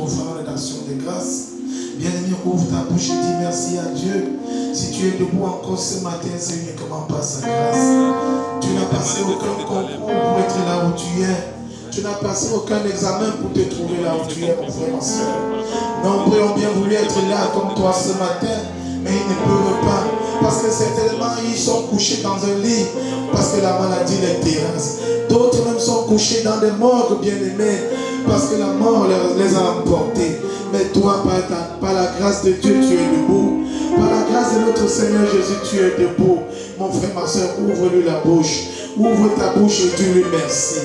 offrande d'action de grâce. Bien-aimé, ouvre ta bouche et dis merci à Dieu. Si tu es debout encore ce matin, c'est uniquement par sa grâce. Tu n'as passé aucun concours pour être là où tu es. Tu n'as passé aucun examen pour te trouver là où tu es, mon frère, ma soeur. Nombreux ont bien voulu être là comme toi ce matin, mais ils ne peuvent pas. Parce que certainement, ils sont couchés dans un lit, parce que la maladie les terrasse. D'autres même sont couchés dans des morgues, bien-aimés, parce que la mort les a emportés. Mais toi, par la grâce de Dieu, tu es debout. Par la grâce de notre Seigneur Jésus, tu es debout. Mon frère, ma soeur, ouvre-lui la bouche. Ouvre ta bouche et dis-lui merci.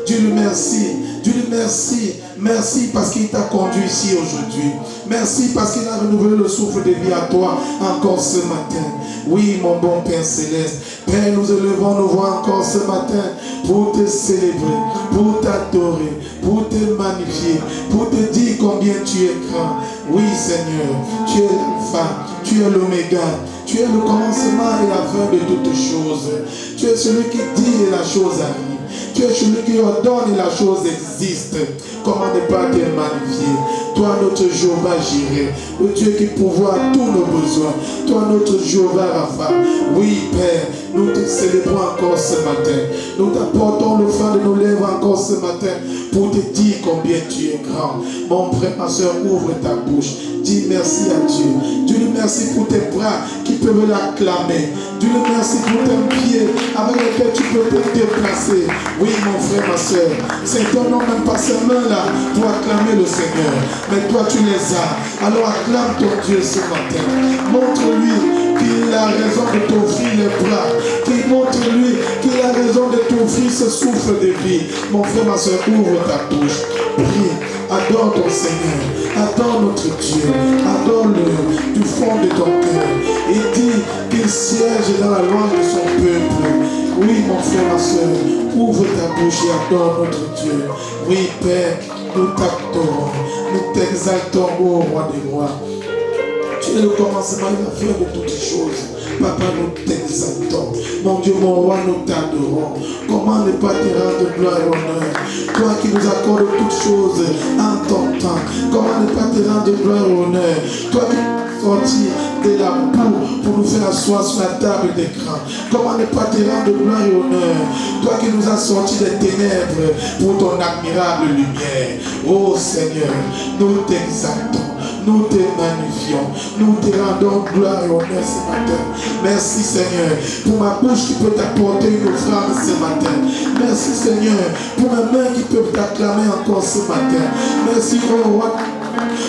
Dis-lui merci. Dis-lui merci. Merci parce qu'il t'a conduit ici aujourd'hui. Merci parce qu'il a renouvelé le souffle de vie à toi encore ce matin. Oui, mon bon Père Céleste. Père, nous élevons nos voix encore ce matin pour te célébrer, pour t'adorer, pour te magnifier, pour te dire combien tu es grand. Oui, Seigneur, tu es l'alpha, tu es l'oméga, tu es le commencement et la fin de toutes choses. Tu es celui qui dit et la chose arrive. Tu es celui qui ordonne et la chose existe. Comment ne pas te magnifier? Toi, notre Jéhovah Jireh, le Dieu qui pourvoit à tous nos besoins. Toi, notre Jéhovah Rapha. Oui, Père, nous te célébrons encore ce matin. Nous t'apportons le fin de nos lèvres encore ce matin pour te dire combien tu es grand. Mon frère, ma soeur, ouvre ta bouche. Dis merci à Dieu. Dis-lui merci pour tes bras qui peuvent l'acclamer. Dis-lui merci pour tes pieds avec lesquels tu peux te déplacer. Oui, mon frère, ma soeur, c'est ton nom, même pas ces mains-là, pour acclamer le Seigneur. Mais toi, tu les as. Alors acclame ton Dieu ce matin. Montre-lui qu'il a raison de t'offrir les bras. Qu'il montre-lui qu'il a raison de t'offrir ce souffle de vie. Mon frère, ma soeur, ouvre ta bouche. Prie. Adore ton Seigneur, adore notre Dieu, adore-le du fond de ton cœur et dis qu'il siège dans la louange de son peuple. Oui, mon frère, ma soeur, ouvre ta bouche et adore notre Dieu. Oui, Père, nous t'adorons, nous t'exaltons, ô roi des rois. Tu es le commencement et la fin de toutes choses. Papa, nous t'exaltons. Mon Dieu, mon roi, nous t'adorons. Comment ne pas te rendre gloire et honneur? Toi qui nous accordes toutes choses en ton temps. Comment ne pas te rendre gloire et honneur? Toi qui nous sortis de la boue pour nous faire asseoir sur la table d'écran. Comment ne pas te rendre gloire et honneur? Toi qui nous as sortis des ténèbres pour ton admirable lumière. Oh Seigneur, nous t'exaltons. Nous te magnifions, nous te rendons gloire et honneur ce matin. Merci Seigneur pour ma bouche qui peut t'apporter une offrande ce matin. Merci Seigneur pour mes mains qui peuvent t'acclamer encore ce matin. Merci oh roi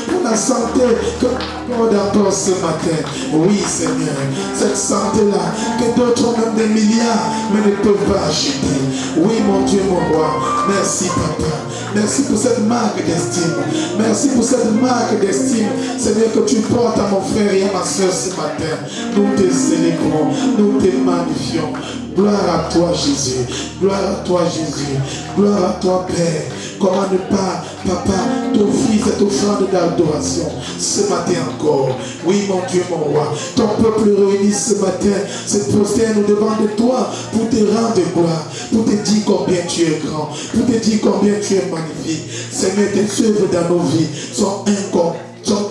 pour la santé que tu accordes encore ce matin. Oui Seigneur, cette santé-là que d'autres ont même des milliards mais ne peuvent pas acheter. Oui mon Dieu, mon roi, merci Papa. Merci pour cette marque d'estime. Merci pour cette marque d'estime, Seigneur, que tu portes à mon frère et à ma soeur ce matin. Nous te célébrons, nous te magnifions. Gloire à toi, Jésus. Gloire à toi, Jésus. Gloire à toi, Père. Comment ne pas, Papa, t'offrir cette offrande d'adoration ce matin encore. Oui, mon Dieu, mon roi. Ton peuple réuni ce matin se prosterne devant de toi pour te rendre gloire, pour te dire combien tu es grand, pour te dire combien tu es magnifique. Seigneur, tes œuvres dans nos vies sont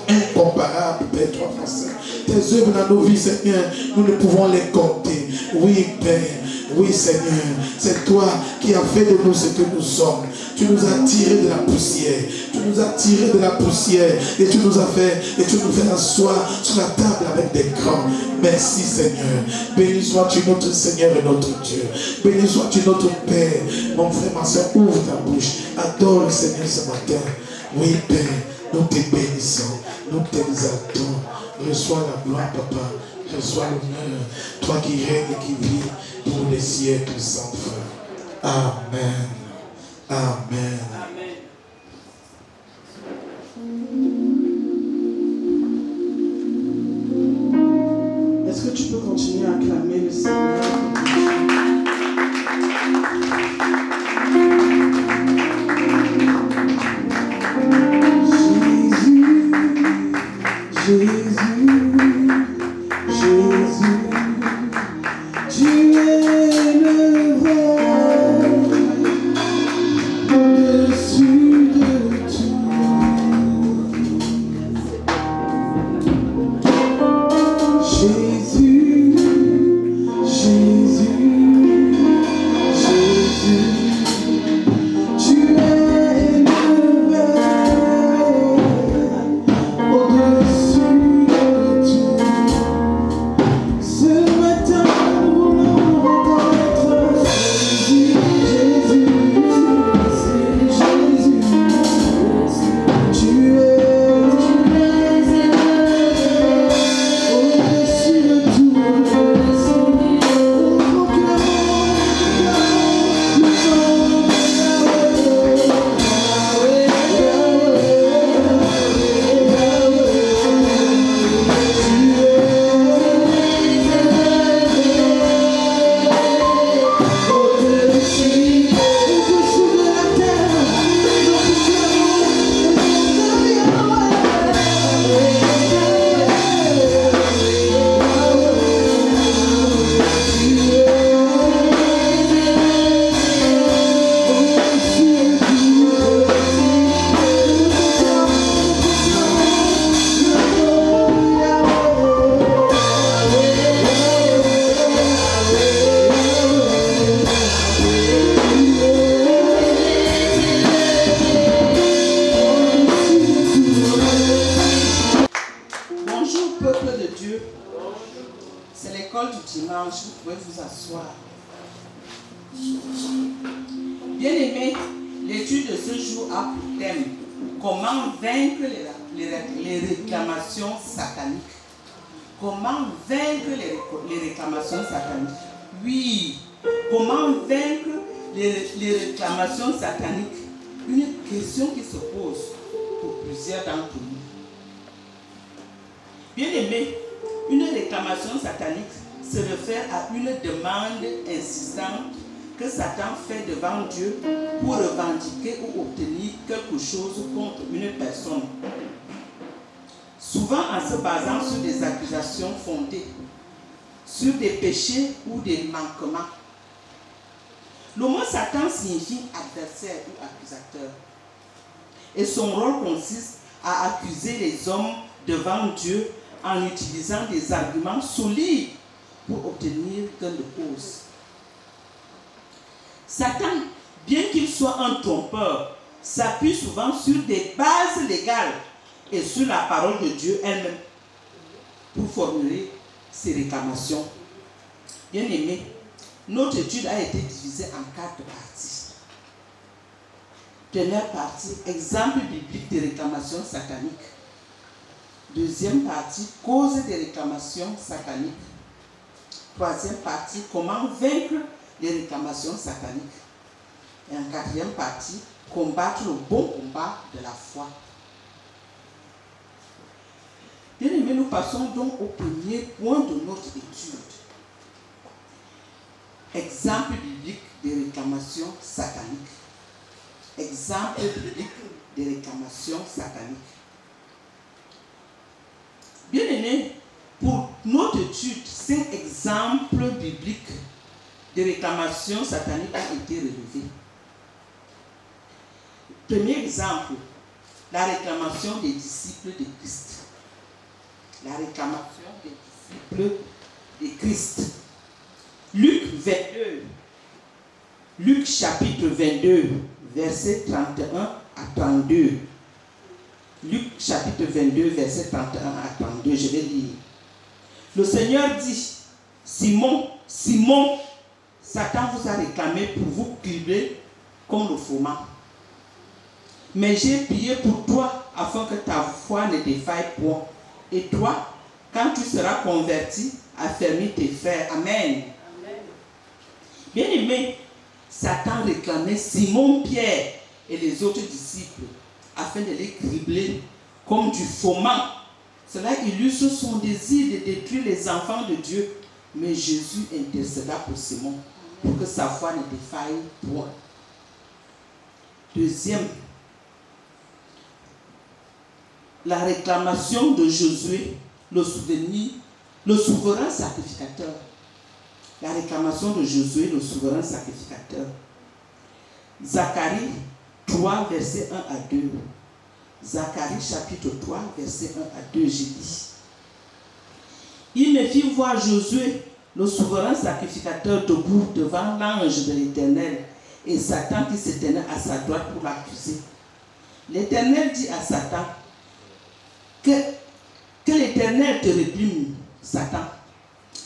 incomparables, Père, toi, Français. Tes œuvres dans nos vies, Seigneur, nous ne pouvons les compter. Oui, Père. Oui, Seigneur, c'est toi qui as fait de nous ce que nous sommes. Tu nous as tirés de la poussière. Tu nous as tirés de la poussière. Et tu nous as fait, et tu nous fais asseoir sur la table avec des grands. Merci, Seigneur. Béni sois-tu notre Seigneur et notre Dieu. Béni sois-tu notre Père. Mon frère, ma soeur, ouvre ta bouche. Adore le Seigneur ce matin. Oui, Père, nous te bénissons. Nous t'exaltons. Reçois la gloire, Papa. Reçois l'honneur. Toi qui règnes et qui vis pour les siècles sans fin. Amen. Amen. Est-ce que tu peux continuer à acclamer le Seigneur? Jésus, Jésus, Jésus, tu es le roi au-dessus de tout. l'école du dimanche, vous pouvez vous asseoir. Bien-aimés, l'étude de ce jour a pour thème comment vaincre les réclamations sataniques. Comment vaincre les réclamations sataniques? Oui, comment vaincre les réclamations sataniques? Une question qui se pose pour plusieurs d'entre nous. Bien-aimés, une réclamation satanique se réfère à une demande insistante que Satan fait devant Dieu pour revendiquer ou obtenir quelque chose contre une personne. Souvent en se basant sur des accusations fondées, sur des péchés ou des manquements. Le mot Satan signifie adversaire ou accusateur. Et son rôle consiste à accuser les hommes devant Dieu en utilisant des arguments solides pour obtenir gain de cause. Satan, bien qu'il soit un trompeur, s'appuie souvent sur des bases légales et sur la parole de Dieu elle-même pour formuler ses réclamations. Bien-aimés, notre étude a été divisée en 4 parties. Première partie, exemple biblique des réclamations sataniques. Deuxième partie, cause des réclamations sataniques. Troisième partie, comment vaincre les réclamations sataniques. Et en quatrième partie, combattre le bon combat de la foi. Bien-aimés, nous passons donc au premier point de notre étude. Exemple biblique des réclamations sataniques. Exemple biblique des réclamations sataniques. Bien-aimés, pour notre étude, 5 exemples bibliques de réclamations sataniques ont été relevés. Premier exemple, la réclamation des disciples de Christ. La réclamation des disciples de Christ. Luc 22. Luc chapitre 22, versets 31 à 32. Luc chapitre 22, versets 31 à 32. Je vais lire. Le Seigneur dit, Simon, Simon, Satan vous a réclamé pour vous cribler comme le froment. Mais j'ai prié pour toi afin que ta foi ne défaille point. Et toi, quand tu seras converti, affermis tes frères. Amen. Bien-aimé, Satan réclamait Simon, Pierre et les autres disciples afin de les cribler comme du froment. Cela illustre son désir de détruire les enfants de Dieu. Mais Jésus intercéda pour Simon pour que sa foi ne défaille point. Deuxième, la réclamation de Josué, le souverain sacrificateur. La réclamation de Josué, le souverain sacrificateur. Zacharie 3, verset 1 à 2. Zacharie chapitre 3, verset 1 à 2, j'ai dit. Il me fit voir Josué, le souverain sacrificateur, debout devant l'ange de l'Éternel, et Satan qui se tenait à sa droite pour l'accuser. L'Éternel dit à Satan, que l'Éternel te réprime, Satan.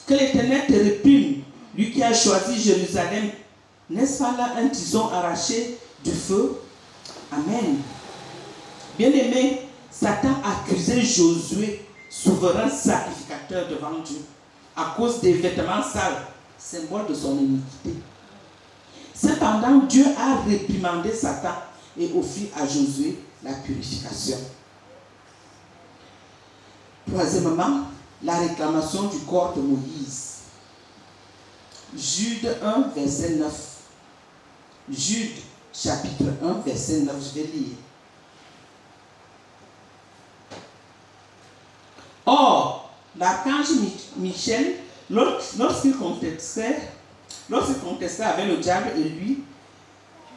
Que l'Éternel te réprime, lui qui a choisi Jérusalem. N'est-ce pas là un tison arraché du feu? Amen. Bien-aimé, Satan accusait Josué, souverain sacrificateur devant Dieu, à cause des vêtements sales, symbole de son iniquité. Cependant, Dieu a réprimandé Satan et offrit à Josué la purification. Troisièmement, la réclamation du corps de Moïse. Jude 1, verset 9. Jude, chapitre 1, verset 9, je vais lire. Or, l'archange Michel, lorsqu'il contestait avec le diable et lui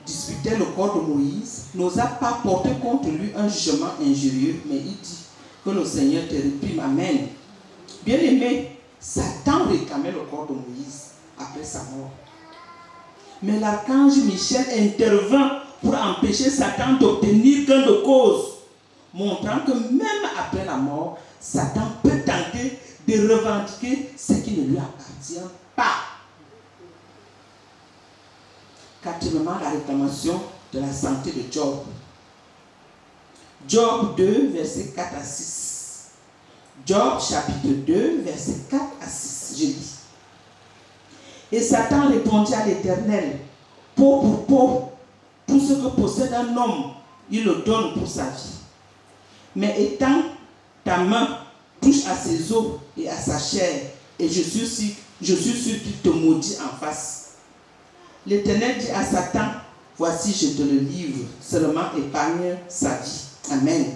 disputait le corps de Moïse, n'osa pas porter contre lui un jugement injurieux, mais il dit que le Seigneur te réprime. Amen. Bien-aimé, Satan réclamait le corps de Moïse après sa mort. Mais l'archange Michel intervint pour empêcher Satan d'obtenir gain de cause, montrant que même après la mort, Satan peut tenter de revendiquer ce qui ne lui appartient. n'appartient pas. Quatrièmement, la réclamation de la santé de Job. Job 2, versets 4 à 6. Job chapitre 2, versets 4 à 6. Je lis. Et Satan répondit à l'Éternel, peau pour peau, tout ce que possède un homme, il le donne pour sa vie. Mais étant ta main touche à ses os et à sa chair, et je suis sûr qu'il te maudit en face. L'Éternel dit à Satan, voici je te le livre, seulement épargne sa vie. Amen.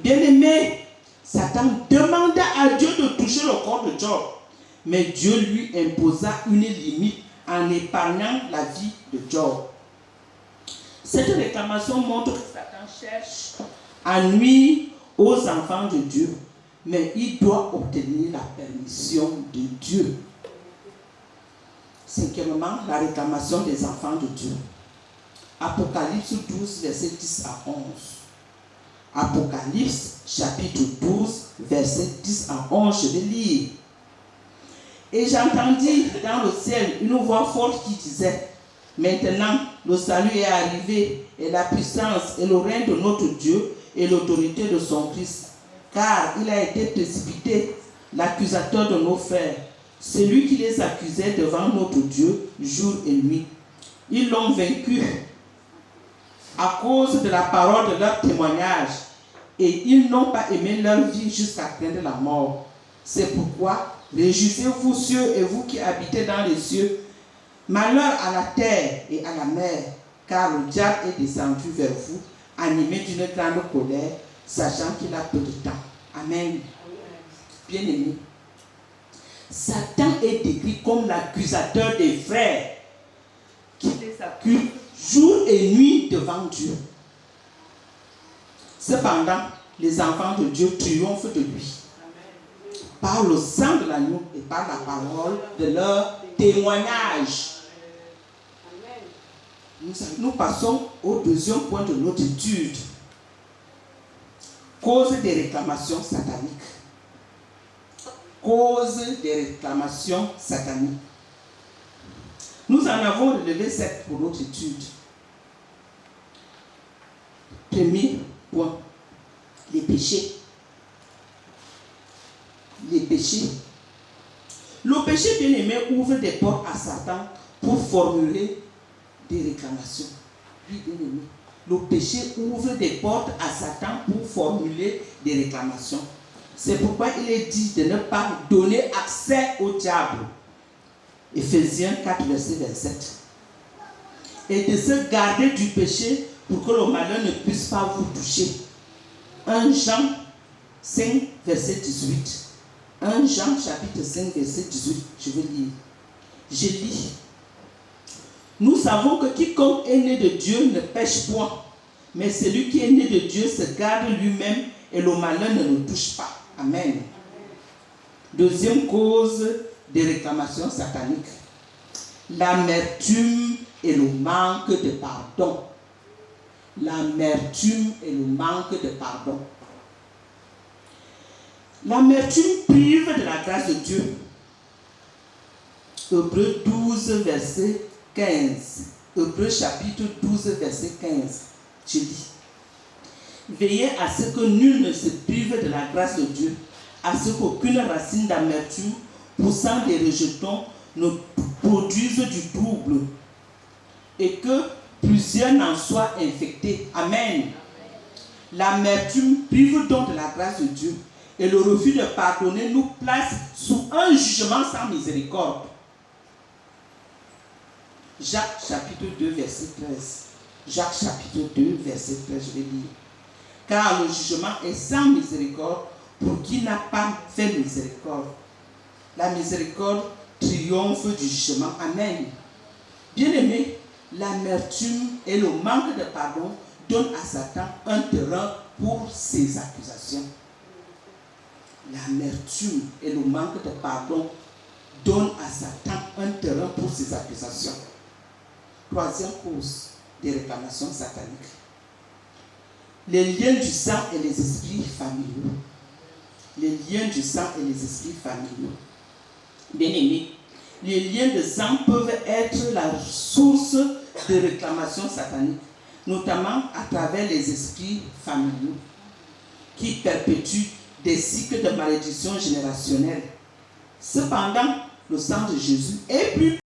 Bien-aimé, Satan demanda à Dieu de toucher le corps de Job, mais Dieu lui imposa une limite en épargnant la vie de Job. Cette réclamation montre que Satan cherche à nuire aux enfants de Dieu, mais il doit obtenir la permission de Dieu. Cinquièmement, la réclamation des enfants de Dieu. Apocalypse 12, verset 10 à 11. Apocalypse, chapitre 12, verset 10 à 11, je vais lire. Et j'entendis dans le ciel une voix forte qui disait, maintenant le salut est arrivé, et la puissance et le règne de notre Dieu et l'autorité de son Christ, car il a été précipité, l'accusateur de nos frères, celui qui les accusait devant notre Dieu jour et nuit. Ils l'ont vaincu à cause de la parole de leur témoignage, et ils n'ont pas aimé leur vie jusqu'à craindre la mort. C'est pourquoi réjouissez-vous, cieux, et vous qui habitez dans les cieux. Malheur à la terre et à la mer, car le diable est descendu vers vous, animé d'une grande colère, sachant qu'il a peu de temps. Amen. Bien-aimé, Satan est décrit comme l'accusateur des frères, qui les accuse jour et nuit devant Dieu. Cependant, les enfants de Dieu triomphent de lui par le sang de l'agneau et par la parole de leur témoignage. Nous passons au deuxième point de notre étude. Cause des réclamations sataniques. Cause des réclamations sataniques. Nous en avons relevé 7 pour notre étude. Premier point, les péchés. Les péchés. Le péché, bien aimé, ouvre des portes à Satan pour formuler des réclamations. Oui, bien aimé. Le péché ouvre des portes à Satan pour formuler des réclamations. C'est pourquoi il est dit de ne pas donner accès au diable. Éphésiens 4, verset 27. Et de se garder du péché pour que le malheur ne puisse pas vous toucher. 1 Jean 5, verset 18. 1 Jean chapitre 5, verset 18. Je vais lire. Je lis. Nous savons que quiconque est né de Dieu ne pêche point, mais celui qui est né de Dieu se garde lui-même et le malheur ne le touche pas. Amen. Deuxième cause des réclamations sataniques. L'amertume et le manque de pardon. L'amertume et le manque de pardon. L'amertume prive de la grâce de Dieu. Hébreux 12, verset 15. Hébreux chapitre 12, verset 15. Je lis. Veillez à ce que nul ne se prive de la grâce de Dieu, à ce qu'aucune racine d'amertume poussant des rejetons ne produise du trouble, et que plusieurs n'en soient infectés. Amen. L'amertume prive donc de la grâce de Dieu, et le refus de pardonner nous place sous un jugement sans miséricorde. Jacques chapitre 2, verset 13. Jacques chapitre 2, verset 13, je vais lire. Car le jugement est sans miséricorde pour qui n'a pas fait miséricorde. La miséricorde triomphe du jugement. Amen. Bien-aimé, l'amertume et le manque de pardon donnent à Satan un terrain pour ses accusations. L'amertume et le manque de pardon donnent à Satan un terrain pour ses accusations. Troisième cause des réclamations sataniques. Les liens du sang et les esprits familiaux. Les liens du sang et les esprits familiaux. Bien-aimés, les liens de sang peuvent être la source de réclamations sataniques, notamment à travers les esprits familiaux qui perpétuent des cycles de malédiction générationnelle. Cependant, le sang de Jésus est plus